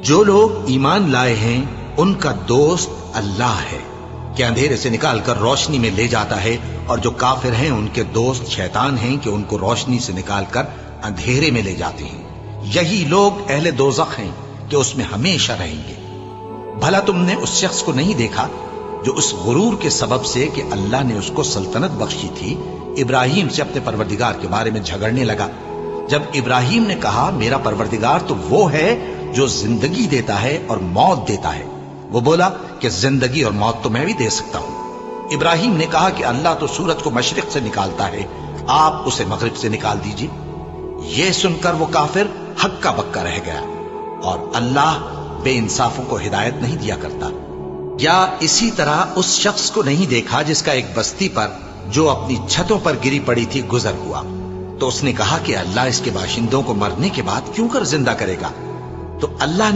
جو لوگ ایمان لائے ہیں ان کا دوست اللہ ہے کہ اندھیرے سے نکال کر روشنی میں لے جاتا ہے، اور جو کافر ہیں ان کے دوست شیطان ہیں کہ ان کو روشنی سے نکال کر اندھیرے میں لے جاتے ہیں۔ یہی لوگ اہل دوزخ ہیں کہ اس میں ہمیشہ رہیں گے۔ بھلا تم نے اس شخص کو نہیں دیکھا جو اس غرور کے سبب سے کہ اللہ نے اس کو سلطنت بخشی تھی، ابراہیم سے اپنے پروردگار کے بارے میں جھگڑنے لگا؟ جب ابراہیم نے کہا میرا پروردگار تو وہ ہے جو زندگی دیتا ہے اور موت دیتا ہے، وہ بولا کہ زندگی اور موت تو میں بھی دے سکتا ہوں۔ ابراہیم نے کہا کہ اللہ تو سورج کو مشرق سے نکالتا ہے، آپ اسے مغرب سے نکال دیجئے۔ یہ سن کر وہ کافر ہکا بکا رہ گیا، اور اللہ بے انصافوں کو ہدایت نہیں دیا کرتا۔ یا اسی طرح اس شخص کو نہیں دیکھا جس کا ایک بستی پر جو اپنی چھتوں پر گری پڑی تھی گزر ہوا، تو اس نے کہا کہ اللہ اس کے باشندوں کو مرنے کے بعد کیوں کر زندہ کرے گا؟ تو اللہ نے